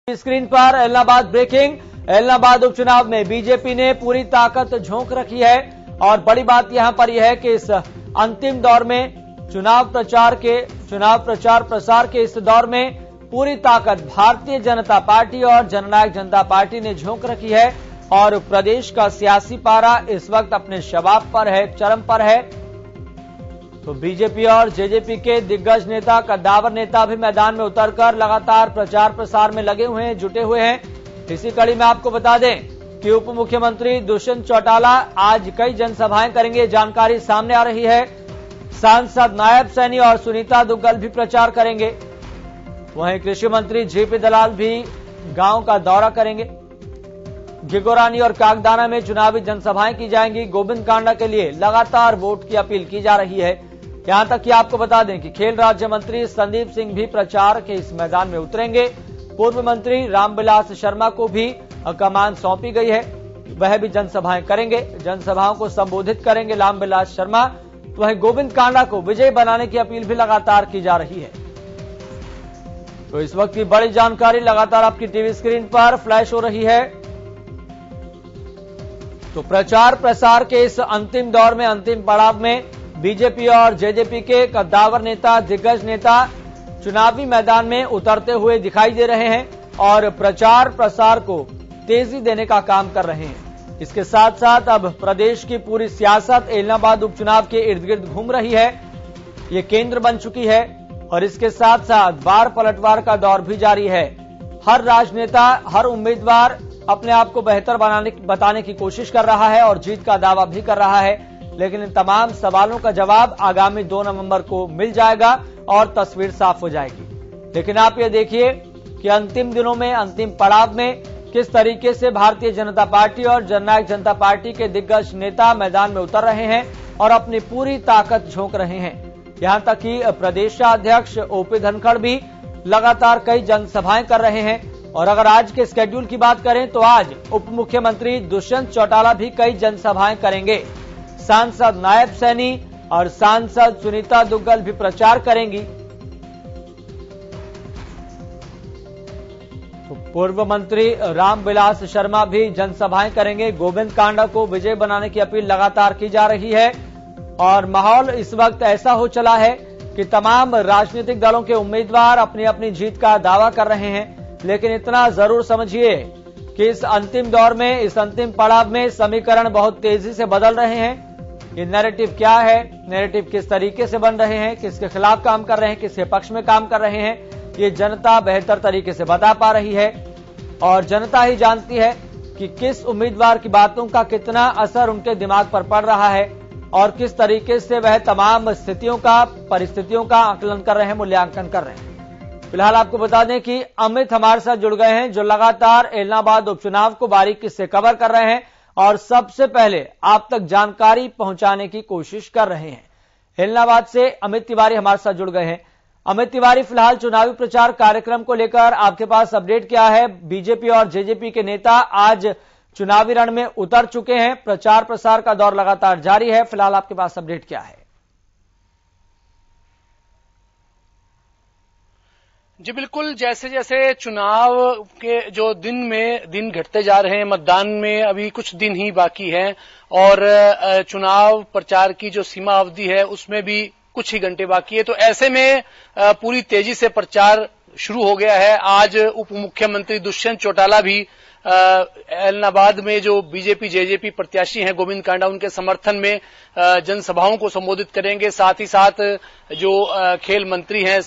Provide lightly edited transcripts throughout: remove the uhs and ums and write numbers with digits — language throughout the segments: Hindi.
स्क्रीन पर एलनाबाद ब्रेकिंग। एलनाबाद उपचुनाव में बीजेपी ने पूरी ताकत झोंक रखी है और बड़ी बात यहां पर यह है कि इस अंतिम दौर में चुनाव प्रचार प्रसार के इस दौर में पूरी ताकत भारतीय जनता पार्टी और जननायक जनता पार्टी ने झोंक रखी है और प्रदेश का सियासी पारा इस वक्त अपने शबाब पर है, चरम पर है। तो बीजेपी और जेजेपी के दिग्गज नेता, कद्दावर नेता भी मैदान में उतरकर लगातार प्रचार प्रसार में लगे हुए हैं, जुटे हुए हैं। इसी कड़ी में आपको बता दें कि उप मुख्यमंत्री दुष्यंत चौटाला आज कई जनसभाएं करेंगे, जानकारी सामने आ रही है। सांसद नायब सैनी और सुनीता दुग्गल भी प्रचार करेंगे। वहीं कृषि मंत्री जेपी दलाल भी गांव का दौरा करेंगे। गिगोरानी और कागदाना में चुनावी जनसभाएं की जाएंगी। गोविंद कांडा के लिए लगातार वोट की अपील की जा रही है। यहां तक कि आपको बता दें कि खेल राज्य मंत्री संदीप सिंह भी प्रचार के इस मैदान में उतरेंगे। पूर्व मंत्री रामविलास शर्मा को भी कमान सौंपी गई है, वह भी जनसभाएं करेंगे, जनसभाओं को संबोधित करेंगे रामविलास शर्मा। वहीं गोविंद कांडा को विजयी बनाने की अपील भी लगातार की जा रही है। तो इस वक्त की बड़ी जानकारी लगातार आपकी टीवी स्क्रीन पर फ्लैश हो रही है। तो प्रचार प्रसार के इस अंतिम दौर में, अंतिम पड़ाव में बीजेपी और जेजेपी के कद्दावर नेता, दिग्गज नेता चुनावी मैदान में उतरते हुए दिखाई दे रहे हैं और प्रचार प्रसार को तेजी देने का काम कर रहे हैं। इसके साथ साथ अब प्रदेश की पूरी सियासत एलनाबाद उपचुनाव के इर्द गिर्द घूम रही है, ये केंद्र बन चुकी है और इसके साथ साथ बार पलटवार का दौर भी जारी है। हर राजनेता, हर उम्मीदवार अपने आप को बेहतर बताने की कोशिश कर रहा है और जीत का दावा भी कर रहा है, लेकिन इन तमाम सवालों का जवाब आगामी 2 नवंबर को मिल जाएगा और तस्वीर साफ हो जाएगी। लेकिन आप ये देखिए कि अंतिम दिनों में, अंतिम पड़ाव में किस तरीके से भारतीय जनता पार्टी और जननायक जनता पार्टी के दिग्गज नेता मैदान में उतर रहे हैं और अपनी पूरी ताकत झोंक रहे हैं। यहां तक कि प्रदेशाध्यक्ष ओपी धनखड़ भी लगातार कई जनसभाएं कर रहे हैं। और अगर आज के स्केड्यूल की बात करें तो आज उप मुख्यमंत्री दुष्यंत चौटाला भी कई जनसभाएं करेंगे। सांसद नायब सैनी और सांसद सुनीता दुग्गल भी प्रचार करेंगी। तो पूर्व मंत्री रामविलास शर्मा भी जनसभाएं करेंगे। गोविंद कांडा को विजय बनाने की अपील लगातार की जा रही है और माहौल इस वक्त ऐसा हो चला है कि तमाम राजनीतिक दलों के उम्मीदवार अपनी अपनी जीत का दावा कर रहे हैं। लेकिन इतना जरूर समझिए कि इस अंतिम दौर में, इस अंतिम पड़ाव में समीकरण बहुत तेजी से बदल रहे हैं। ये नैरेटिव क्या है, नैरेटिव किस तरीके से बन रहे हैं, किसके खिलाफ काम कर रहे हैं, किसके पक्ष में काम कर रहे हैं, ये जनता बेहतर तरीके से बता पा रही है और जनता ही जानती है कि किस उम्मीदवार की बातों का कितना असर उनके दिमाग पर पड़ रहा है और किस तरीके से वह तमाम स्थितियों का, परिस्थितियों का आकलन कर रहे हैं, मूल्यांकन कर रहे हैं। फिलहाल आपको बता दें कि अमित हमारे साथ जुड़ गए हैं, जो लगातार एलनाबाद उपचुनाव को बारीकी से कवर कर रहे हैं और सबसे पहले आप तक जानकारी पहुंचाने की कोशिश कर रहे हैं। एलनाबाद से अमित तिवारी हमारे साथ जुड़ गए हैं। अमित तिवारी, फिलहाल चुनावी प्रचार कार्यक्रम को लेकर आपके पास अपडेट क्या है? बीजेपी और जेजेपी के नेता आज चुनावी रण में उतर चुके हैं, प्रचार प्रसार का दौर लगातार जारी है। फिलहाल आपके पास अपडेट क्या है? जी बिल्कुल, जैसे जैसे चुनाव के जो दिन घटते जा रहे हैं, मतदान में अभी कुछ दिन ही बाकी है और चुनाव प्रचार की जो सीमा अवधि है उसमें भी कुछ ही घंटे बाकी है। तो ऐसे में पूरी तेजी से प्रचार शुरू हो गया है। आज उप मुख्यमंत्री दुष्यंत चौटाला भी एलनाबाद में जो बीजेपी जेजेपी प्रत्याशी हैं गोविंद कांडा, उनके समर्थन में जनसभाओं को संबोधित करेंगे। साथ ही साथ जो खेल मंत्री हैं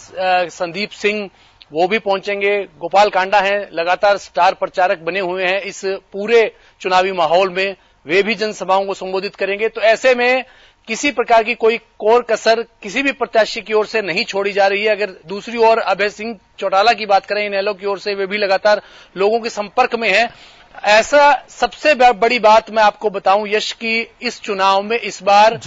संदीप सिंह, वो भी पहुंचेंगे। गोपाल कांडा हैं, लगातार स्टार प्रचारक बने हुए हैं इस पूरे चुनावी माहौल में, वे भी जनसभाओं को संबोधित करेंगे। तो ऐसे में किसी प्रकार की कोई कोर कसर किसी भी प्रत्याशी की ओर से नहीं छोड़ी जा रही है। अगर दूसरी ओर अभय सिंह चौटाला की बात करें इनेलो की ओर से, वे भी लगातार लोगों के संपर्क में हैं। ऐसा सबसे बड़ी बात मैं आपको बताऊं यश की इस चुनाव में इस बार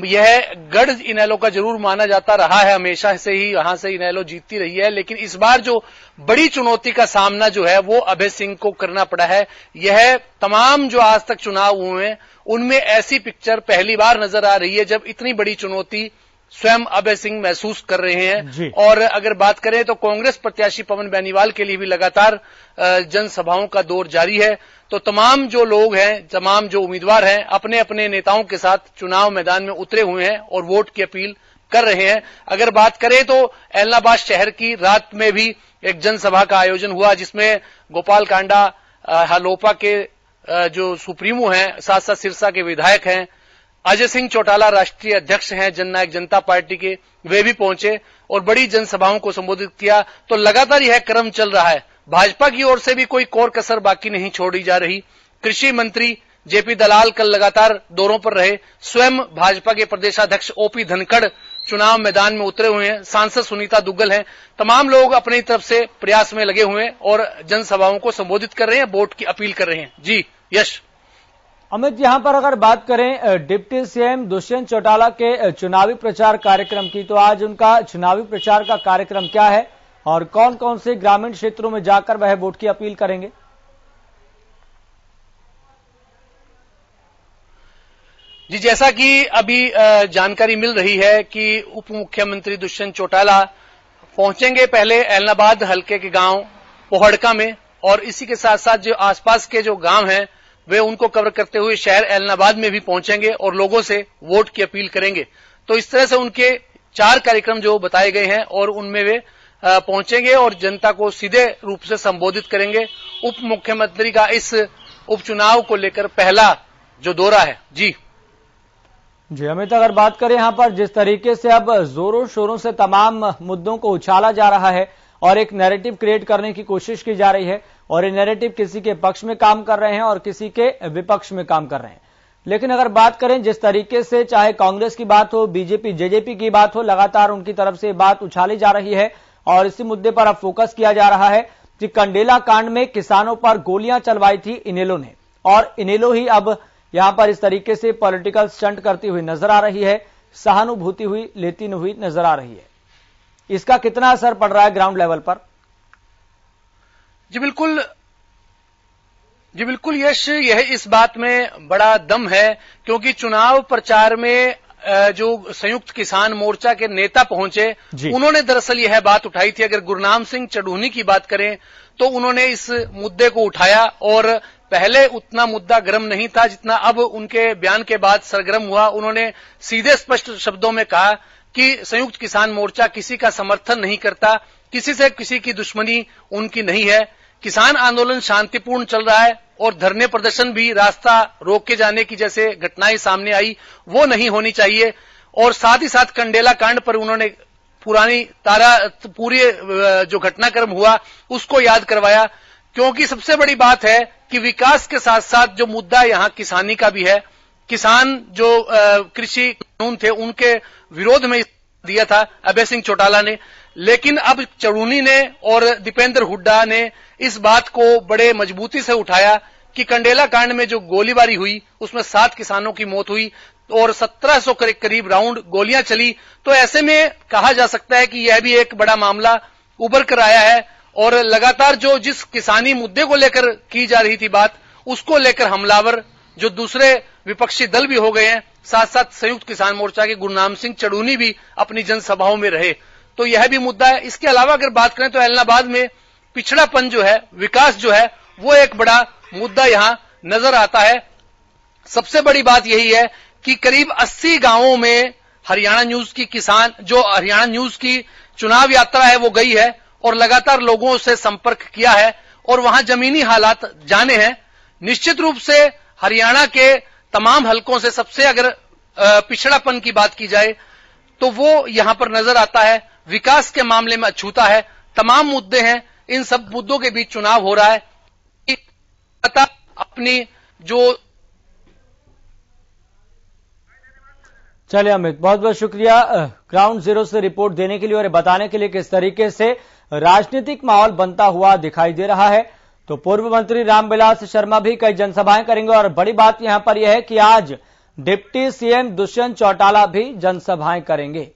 यह गढ़ इनेलो का जरूर माना जाता रहा है, हमेशा से ही यहां से इनेलो जीतती रही है, लेकिन इस बार जो बड़ी चुनौती का सामना जो है वो अभय सिंह को करना पड़ा है। यह तमाम जो आज तक चुनाव हुए हैं उनमें ऐसी पिक्चर पहली बार नजर आ रही है जब इतनी बड़ी चुनौती स्वयं अभय सिंह महसूस कर रहे हैं। और अगर बात करें तो कांग्रेस प्रत्याशी पवन बेनीवाल के लिए भी लगातार जनसभाओं का दौर जारी है। तो तमाम जो लोग हैं, तमाम जो उम्मीदवार हैं, अपने अपने नेताओं के साथ चुनाव मैदान में उतरे हुए हैं और वोट की अपील कर रहे हैं। अगर बात करें तो एलनाबाद शहर की रात में भी एक जनसभा का आयोजन हुआ, जिसमें गोपाल कांडा हलोपा के जो सुप्रीमो हैं, साथ साथ सिरसा के विधायक हैं, अजय सिंह चौटाला राष्ट्रीय अध्यक्ष हैं जननायक जनता पार्टी के, वे भी पहुंचे और बड़ी जनसभाओं को संबोधित किया। तो लगातार यह क्रम चल रहा है। भाजपा की ओर से भी कोई कोर कसर बाकी नहीं छोड़ी जा रही। कृषि मंत्री जेपी दलाल कल लगातार दौरों पर रहे। स्वयं भाजपा के प्रदेशाध्यक्ष ओपी धनखड़ चुनाव मैदान में उतरे हुए हैं। सांसद सुनीता दुग्गल हैं। तमाम लोग अपनी तरफ से प्रयास में लगे हुए हैं और जनसभाओं को संबोधित कर रहे हैं, वोट की अपील कर रहे हैं। जी यश। अमित, यहां पर अगर बात करें डिप्टी सीएम दुष्यंत चौटाला के चुनावी प्रचार कार्यक्रम की, तो आज उनका चुनावी प्रचार का कार्यक्रम क्या है और कौन कौन से ग्रामीण क्षेत्रों में जाकर वह वोट की अपील करेंगे? जी, जैसा कि अभी जानकारी मिल रही है कि उप मुख्यमंत्री दुष्यंत चौटाला पहुंचेंगे पहले एलनाबाद हल्के के गांव पोहड़का में, और इसी के साथ साथ जो आसपास के जो गांव हैं वे उनको कवर करते हुए शहर एलनाबाद में भी पहुंचेंगे और लोगों से वोट की अपील करेंगे। तो इस तरह से उनके 4 कार्यक्रम जो बताए गए हैं और उनमें वे पहुंचेंगे और जनता को सीधे रूप से संबोधित करेंगे। उप मुख्यमंत्री का इस उपचुनाव को लेकर पहला जो दौरा है। जी अमित, अगर बात करें यहां पर जिस तरीके से अब जोरों शोरों से तमाम मुद्दों को उछाला जा रहा है और एक नैरेटिव क्रिएट करने की कोशिश की जा रही है, और ये नैरेटिव किसी के पक्ष में काम कर रहे हैं और किसी के विपक्ष में काम कर रहे हैं। लेकिन अगर बात करें जिस तरीके से चाहे कांग्रेस की बात हो, बीजेपी जेजेपी की बात हो, लगातार उनकी तरफ से बात उछाली जा रही है और इसी मुद्दे पर अब फोकस किया जा रहा है कि कंडेला कांड में किसानों पर गोलियां चलवाई थी इनेलो ने, और इनेलो ही अब यहां पर इस तरीके से पॉलिटिकल स्टंट करती हुई नजर आ रही है, सहानुभूति हुई लेती हुई नजर आ रही है। इसका कितना असर पड़ रहा है ग्राउंड लेवल पर? जी बिल्कुल यश, यह इस बात में बड़ा दम है क्योंकि चुनाव प्रचार में जो संयुक्त किसान मोर्चा के नेता पहुंचे, उन्होंने दरअसल यह बात उठाई थी। अगर गुरनाम सिंह चढ़ूनी की बात करें तो उन्होंने इस मुद्दे को उठाया, और पहले उतना मुद्दा गर्म नहीं था जितना अब उनके बयान के बाद सरगर्म हुआ। उन्होंने सीधे स्पष्ट शब्दों में कहा कि संयुक्त किसान मोर्चा किसी का समर्थन नहीं करता, किसी से किसी की दुश्मनी उनकी नहीं है। किसान आंदोलन शांतिपूर्ण चल रहा है और धरने प्रदर्शन भी रास्ता रोक के जाने की जैसे घटनाएं सामने आई वो नहीं होनी चाहिए। और साथ ही साथ कंडेला कांड पर उन्होंने पूरी जो घटनाक्रम हुआ उसको याद करवाया, क्योंकि सबसे बड़ी बात है कि विकास के साथ साथ जो मुद्दा यहां किसानी का भी है। किसान जो कृषि कानून थे उनके विरोध में दिया था अभय सिंह चौटाला ने, लेकिन अब चढ़ूनी ने और दीपेंद्र हुड्डा ने इस बात को बड़े मजबूती से उठाया कि कंडेला कांड में जो गोलीबारी हुई उसमें 7 किसानों की मौत हुई और 1700 के करीब राउंड गोलियां चली। तो ऐसे में कहा जा सकता है कि यह भी एक बड़ा मामला उभर कर आया है, और लगातार जो जिस किसानी मुद्दे को लेकर की जा रही थी बात, उसको लेकर हमलावर जो दूसरे विपक्षी दल भी हो गए हैं। साथ साथ संयुक्त किसान मोर्चा के गुरनाम सिंह चढ़ूनी भी अपनी जनसभाओं में रहे, तो यह भी मुद्दा है। इसके अलावा अगर बात करें तो एलनाबाद में पिछड़ापन जो है, विकास जो है, वो एक बड़ा मुद्दा यहां नजर आता है। सबसे बड़ी बात यही है कि करीब 80 गांवों में हरियाणा न्यूज की चुनाव यात्रा है वो गई है और लगातार लोगों से संपर्क किया है और वहां जमीनी हालात जाने हैं। निश्चित रूप से हरियाणा के तमाम हलकों से सबसे अगर पिछड़ापन की बात की जाए तो वो यहां पर नजर आता है। विकास के मामले में अछूता है, तमाम मुद्दे हैं, इन सब मुद्दों के बीच चुनाव हो रहा है। अपनी जो चलिए अमित, बहुत बहुत शुक्रिया ग्राउंड जीरो से रिपोर्ट देने के लिए और बताने के लिए किस तरीके से राजनीतिक माहौल बनता हुआ दिखाई दे रहा है। तो पूर्व मंत्री रामविलास शर्मा भी कई जनसभाएं करेंगे और बड़ी बात यहां पर यह है कि आज डिप्टी सीएम दुष्यंत चौटाला भी जनसभाएं करेंगे।